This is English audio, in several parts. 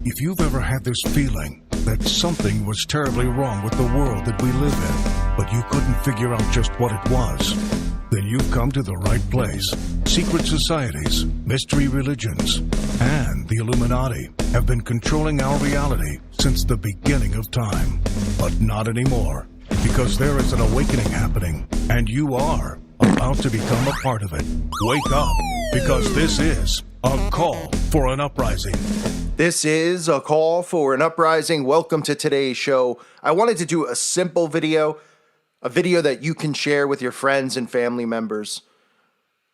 If you've ever had this feeling that something was terribly wrong with the world that we live in, but you couldn't figure out just what it was, then you've come to the right place. Secret societies, mystery religions, and the Illuminati have been controlling our reality since the beginning of time. But not anymore, because there is an awakening happening, and you are about to become a part of it. Wake up, because this is a call for an uprising. This is a call for an uprising. Welcome to today's show. I wanted to do a simple video, a video that you can share with your friends and family members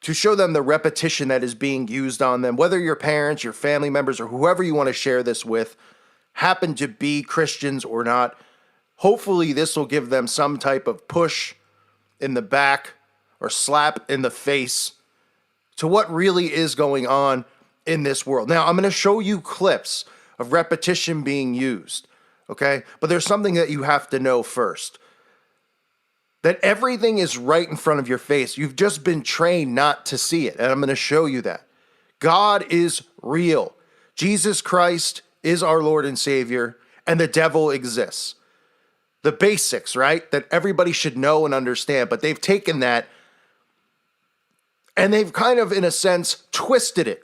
to show them the repetition that is being used on them, whether your parents, your family members, or whoever you want to share this with happen to be Christians or not. Hopefully this will give them some type of push in the back or slap in the face to what really is going on in this world. Now, I'm going to show you clips of repetition being used, okay? But there's something that you have to know first. That everything is right in front of your face. You've just been trained not to see it, and I'm going to show you that. God is real. Jesus Christ is our Lord and Savior, and the devil exists. The basics, right? That everybody should know and understand, but they've taken that and they've kind of, in a sense, twisted it.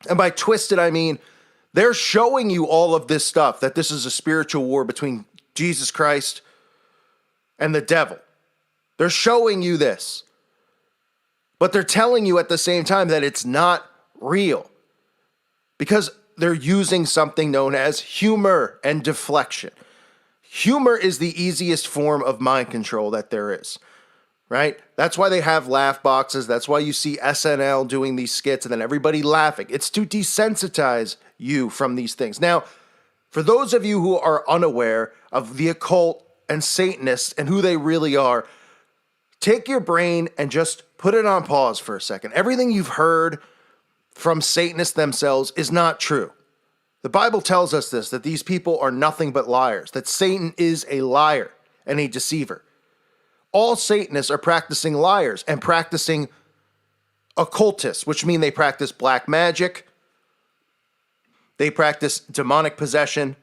And by twisted, I mean, they're showing you all of this stuff, that this is a spiritual war between Jesus Christ and the devil. They're showing you this. But they're telling you at the same time that it's not real. Because they're using something known as humor and deflection. Humor is the easiest form of mind control that there is. Right? That's why they have laugh boxes. That's why you see SNL doing these skits and then everybody laughing. It's to desensitize you from these things. Now, for those of you who are unaware of the occult and Satanists and who they really are, take your brain and just put it on pause for a second. Everything you've heard from Satanists themselves is not true. The Bible tells us this, that these people are nothing but liars, that Satan is a liar and a deceiver. All Satanists are practicing liars and practicing occultists, which mean they practice black magic. They practice demonic possession.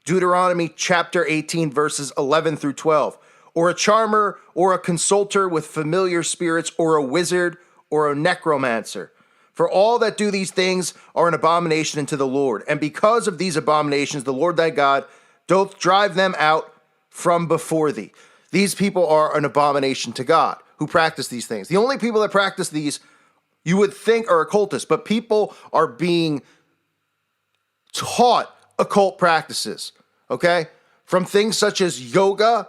Deuteronomy chapter 18, verses 11 through 12. Or a charmer, or a consulter with familiar spirits, or a wizard, or a necromancer. For all that do these things are an abomination unto the Lord. And because of these abominations, the Lord thy God doth drive them out from before thee. These people are an abomination to God who practice these things. The only people that practice these, you would think, are occultists, but people are being taught occult practices, okay? From things such as yoga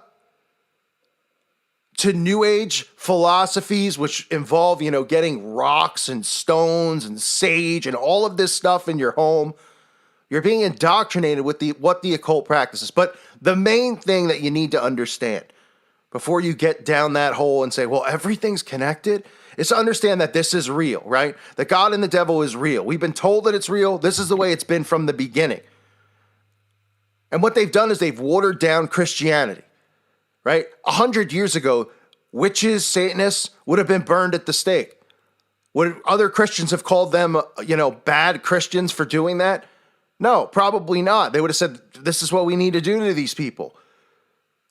to New Age philosophies, which involve, getting rocks and stones and sage and all of this stuff in your home. You're being indoctrinated with what the occult practices. But the main thing that you need to understand before you get down that hole and say, well, everything's connected, is to understand that this is real, right? That God and the devil is real. We've been told that it's real. This is the way it's been from the beginning. And what they've done is they've watered down Christianity, right? 100 years ago, witches, Satanists would have been burned at the stake. Would other Christians have called them, bad Christians for doing that? No, probably not. They would have said, this is what we need to do to these people.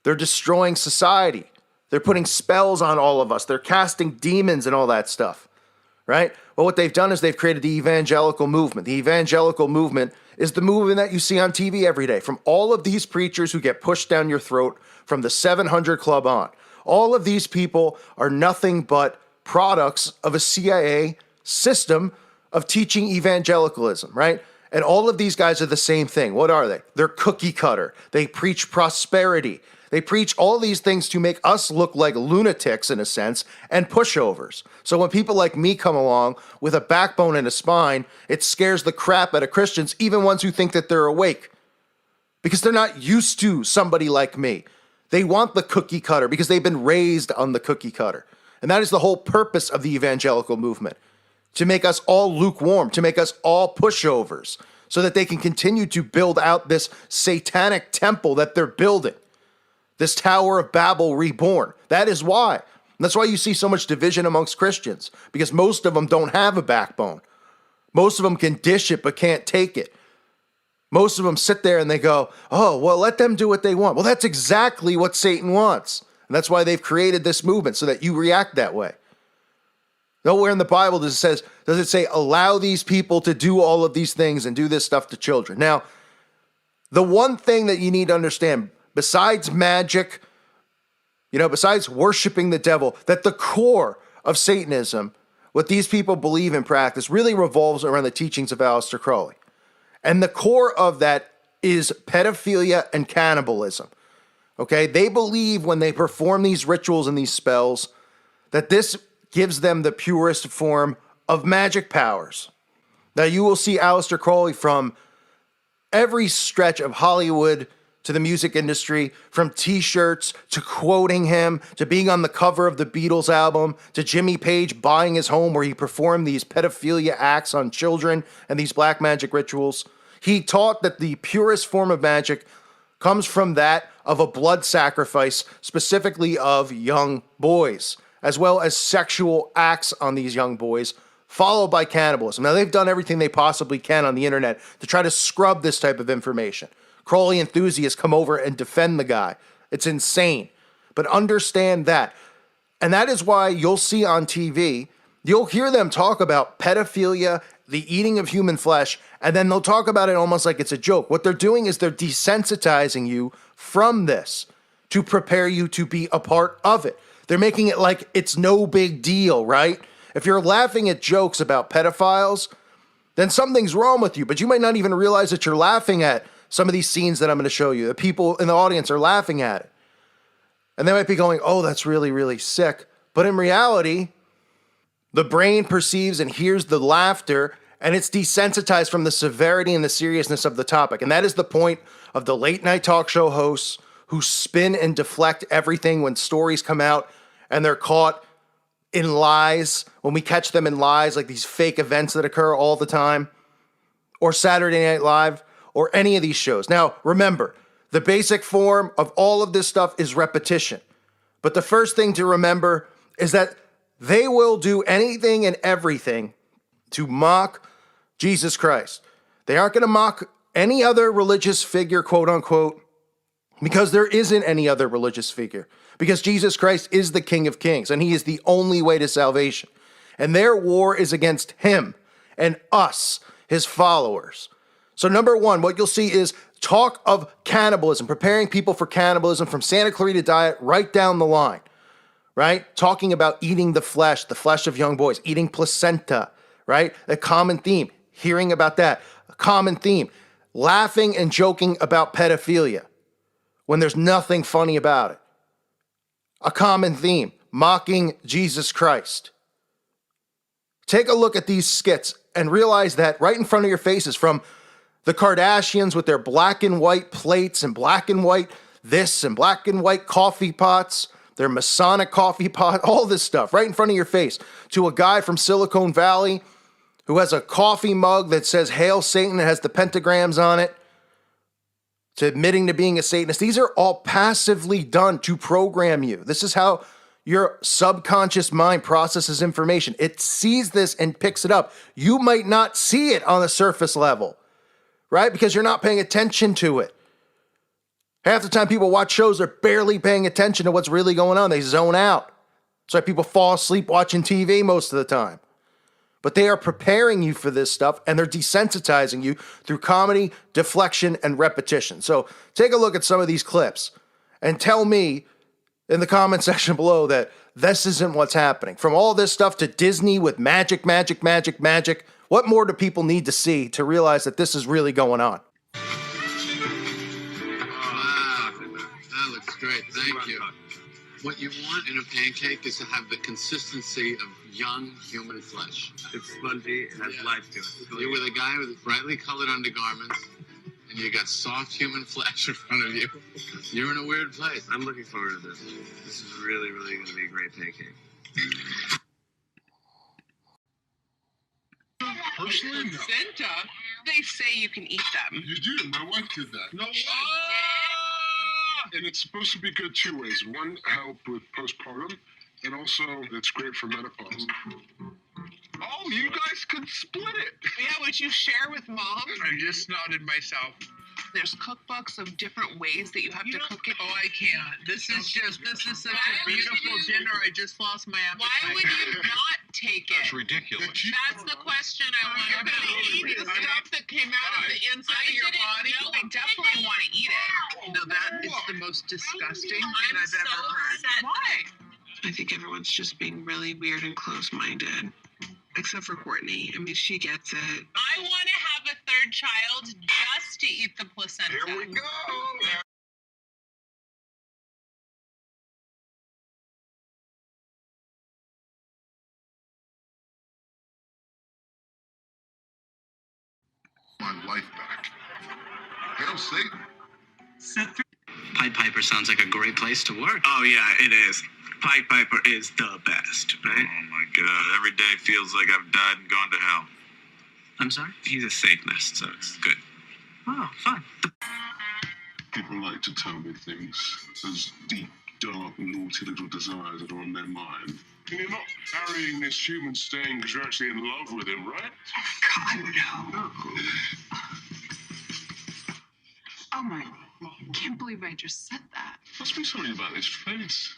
They're destroying society. They're putting spells on all of us. They're casting demons and all that stuff, right? Well, what they've done is they've created the evangelical movement. The evangelical movement is the movement that you see on TV every day from all of these preachers who get pushed down your throat from the 700 Club on. All of these people are nothing but products of a CIA system of teaching evangelicalism, right? And all of these guys are the same thing. What are they? They're cookie cutter. They preach prosperity. They preach all these things to make us look like lunatics, in a sense, and pushovers. So when people like me come along with a backbone and a spine, it scares the crap out of Christians, even ones who think that they're awake. Because they're not used to somebody like me. They want the cookie cutter because they've been raised on the cookie cutter. And that is the whole purpose of the evangelical movement. To make us all lukewarm, to make us all pushovers, so that they can continue to build out this satanic temple that they're building. This Tower of Babel reborn. That is why. And that's why you see so much division amongst Christians, because most of them don't have a backbone. Most of them can dish it but can't take it. Most of them sit there and they go, oh, well, let them do what they want. Well, that's exactly what Satan wants. And that's why they've created this movement, so that you react that way. Nowhere in the Bible does it say, allow these people to do all of these things and do this stuff to children. Now, the one thing that you need to understand, besides magic, besides worshiping the devil, that the core of Satanism, what these people believe and practice, really revolves around the teachings of Aleister Crowley. And the core of that is pedophilia and cannibalism. Okay? They believe when they perform these rituals and these spells that this gives them the purest form of magic powers. Now, you will see Aleister Crowley from every stretch of Hollywood to the music industry, from t-shirts to quoting him, to being on the cover of the Beatles album, to Jimmy Page buying his home where he performed these pedophilia acts on children and these black magic rituals. He taught that the purest form of magic comes from that of a blood sacrifice, specifically of young boys, as well as sexual acts on these young boys, followed by cannibalism. Now, they've done everything they possibly can on the internet to try to scrub this type of information. Crowley enthusiasts come over and defend the guy. It's insane. But understand that. And that is why you'll see on TV, you'll hear them talk about pedophilia, the eating of human flesh, and then they'll talk about it almost like it's a joke. What they're doing is they're desensitizing you from this to prepare you to be a part of it. They're making it like it's no big deal, right? If you're laughing at jokes about pedophiles, then something's wrong with you, but you might not even realize that you're laughing at some of these scenes that I'm going to show you. The people in the audience are laughing at it. And they might be going, oh, that's really, really sick. But in reality, the brain perceives and hears the laughter, and it's desensitized from the severity and the seriousness of the topic. And that is the point of the late night talk show hosts who spin and deflect everything when stories come out and they're caught in lies, when we catch them in lies, like these fake events that occur all the time, or Saturday Night Live, or any of these shows. Now, remember, the basic form of all of this stuff is repetition. But the first thing to remember is that they will do anything and everything to mock Jesus Christ. They aren't going to mock any other religious figure, quote unquote, because there isn't any other religious figure. Because Jesus Christ is the King of Kings, and he is the only way to salvation. And their war is against him and us, his followers. So number one, what you'll see is talk of cannibalism, preparing people for cannibalism from Santa Clarita Diet right down the line, right? Talking about eating the flesh of young boys, eating placenta, right? A common theme, hearing about that. A common theme, laughing and joking about pedophilia when there's nothing funny about it. A common theme, mocking Jesus Christ. Take a look at these skits and realize that right in front of your faces, from the Kardashians with their black and white plates and black and white this and black and white coffee pots, their Masonic coffee pot, all this stuff right in front of your face, to a guy from Silicon Valley who has a coffee mug that says Hail Satan and has the pentagrams on it, to admitting to being a Satanist. These are all passively done to program you. This is how your subconscious mind processes information. It sees this and picks it up. You might not see it on the surface level, right? Because you're not paying attention to it. Half the time people watch shows, they're barely paying attention to what's really going on. They zone out. That's why people fall asleep watching TV most of the time. But they are preparing you for this stuff, and they're desensitizing you through comedy, deflection, and repetition. So take a look at some of these clips and tell me in the comment section below that this isn't what's happening. From all this stuff to Disney with magic, what more do people need to see to realize that this is really going on? Wow, that looks great. Thank you. What you want in a pancake is to have the consistency of young human flesh. It's spongy, it has life to it. You're with a guy with brightly colored undergarments, and you got soft human flesh in front of you. You're in a weird place. I'm looking forward to this. This is really, really going to be a great pancake. Personally, no. Placenta? They say you can eat them. You do. My wife did that. No way. And it's supposed to be good two ways. One, help with postpartum, and also it's great for menopause. Oh, you guys could split it. Yeah, would you share with Mom? I just nodded myself. There's cookbooks of different ways that you have to cook it. Oh, I can't. This is such a beautiful dinner. I just lost my appetite. Why would you not take it? It's ridiculous. That's the question I want You're to gonna know. eat The it. stuff that came out of the inside of your body. I definitely want to eat it. No, that is the most disgusting thing I'm I've so ever heard. upset. Why? I think everyone's just being really weird and close-minded. Except for Courtney. I mean, she gets it. I want to have a third child just to eat the placenta. Here we go. My life back. Hail Satan. Pied Piper sounds like a great place to work. Oh, yeah, it is. Pied Piper is the best, right? Oh my god, every day feels like I've died and gone to hell. I'm sorry? He's a Satanist, so it's good. Oh, fun. People like to tell me things as deep, dark, naughty little desires that are on their mind. And you're not marrying this human stain because you're actually in love with him, right? God, no. Oh my, I can't believe I just said that. Must be something about his face.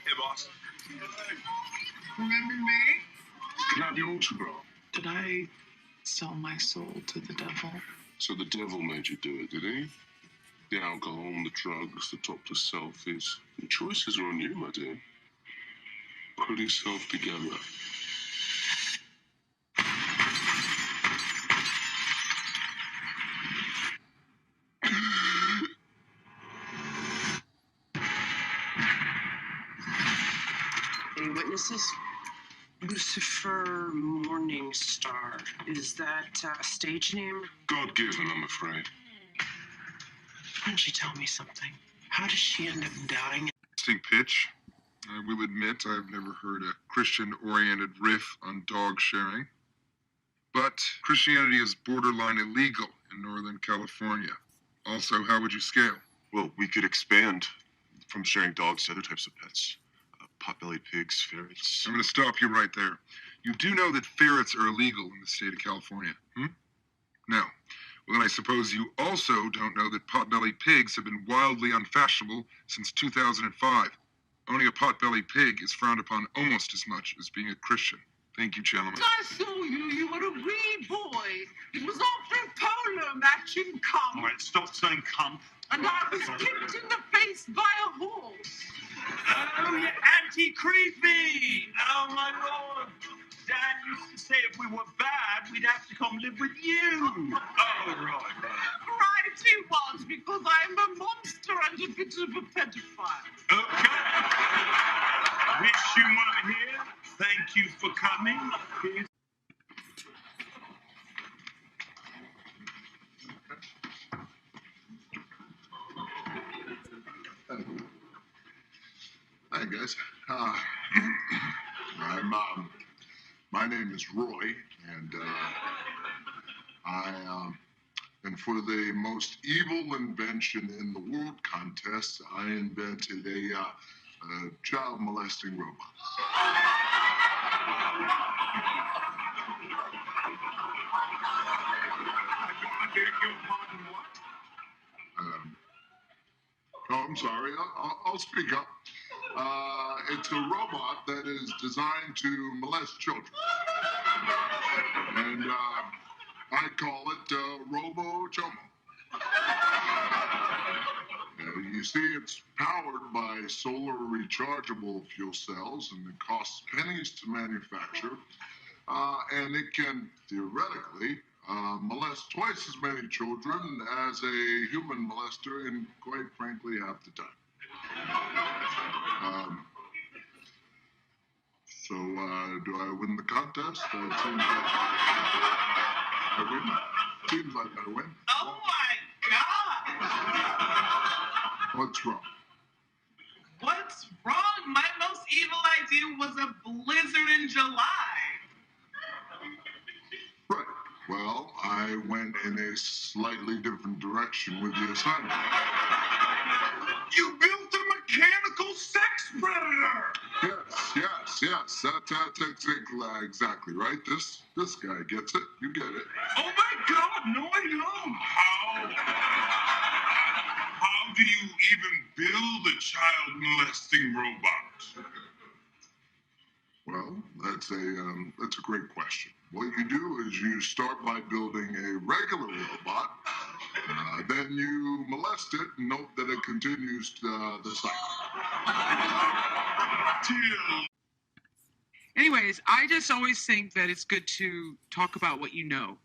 Hey, boss. Remember me? Can I have your autograph? Did I sell my soul to the devil? So the devil made you do it, did he? The alcohol, the drugs, the topless selfies. The choices are on you, my dear. Put yourself together. Any witnesses? Lucifer Morningstar. Is that a stage name? God-given, I'm afraid. Why don't you tell me something? How does she end up doubting it? Interesting pitch. I will admit I've never heard a Christian-oriented riff on dog sharing. But Christianity is borderline illegal in Northern California. Also, how would you scale? Well, we could expand from sharing dogs to other types of pets. Pot-bellied pigs, ferrets. I'm going to stop you right there. You do know that ferrets are illegal in the state of California, No. Well, then I suppose you also don't know that pot-bellied pigs have been wildly unfashionable since 2005. Owning a pot-bellied pig is frowned upon almost as much as being a Christian. Thank you, gentlemen. I saw you. You were a wee boy. It was after a polo match in Cum. All right, stop saying cunt. And I was kicked in the face by a horse. Oh, you anti-creepy! Oh, my lord! Dad used to say if we were bad, we'd have to come live with you. Oh, right. Right he was, because I'm a monster and a bit of a pedophile. Okay. Wish you were here. Thank you for coming. Here's Hi, guys. My name is Roy, and and for the most evil invention in the world contest, I invented a child molesting robot. I beg your pardon, what? Oh, I'm sorry. I'll speak up. It's a robot that is designed to molest children. And I call it Robo Chomo. You see, it's powered by solar rechargeable fuel cells, and it costs pennies to manufacture. And it can theoretically molest twice as many children as a human molester in, quite frankly, half the time. So, do I win the contest? It seems like I win. Seems like I win. Oh my God! What's wrong? What's wrong? My most evil idea was a blizzard in July. Right. Well, I went in a slightly different direction with the assignment. You built a mechanical sex predator! Yes. That's exactly right. This guy gets it. You get it. Oh my God, no, I don't. How do you even build a child molesting robot? Well, that's a great question. What you do is you start by building a regular robot, then you molest it and note that it continues the cycle. Anyways, I just always think that it's good to talk about what you know.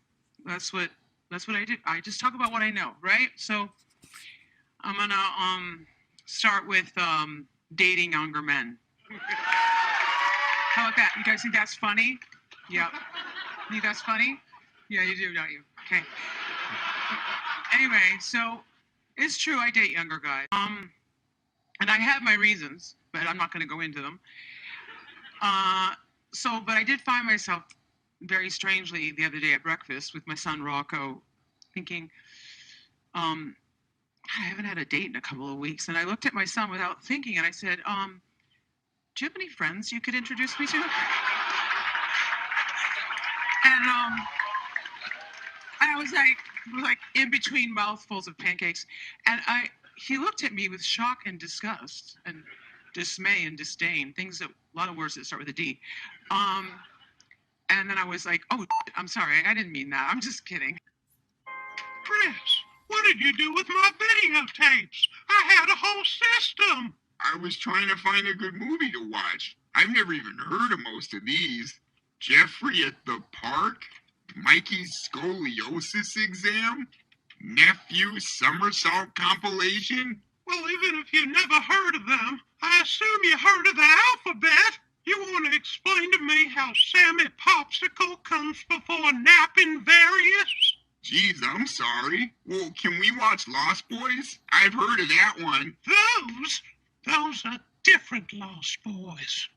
That's what I do. I just talk about what I know, right? So I'm gonna start with dating younger men. How about that? You guys think that's funny? Yeah. You think that's funny? Yeah, you do, don't you? Okay. Anyway, so it's true I date younger guys. And I have my reasons, but I'm not going to go into them. But I did find myself very strangely the other day at breakfast with my son Rocco, thinking, I haven't had a date in a couple of weeks, and I looked at my son without thinking, and I said, do you have any friends you could introduce me to? And I was like in between mouthfuls of pancakes, and he looked at me with shock and disgust and dismay and disdain, a lot of words that start with a D. And then I was like, oh, I'm sorry, I didn't mean that. I'm just kidding. Chris, what did you do with my videotapes? I had a whole system. I was trying to find a good movie to watch. I've never even heard of most of these. Jeffrey at the Park, Mikey's Scoliosis Exam, Nephew Somersault Compilation. Well, even if you never heard of them, I assume you heard of the alphabet. You want to explain to me how Sammy Popsicle comes before Napping Various? Geez, I'm sorry. Well, can we watch Lost Boys? I've heard of that one. Those are different Lost Boys.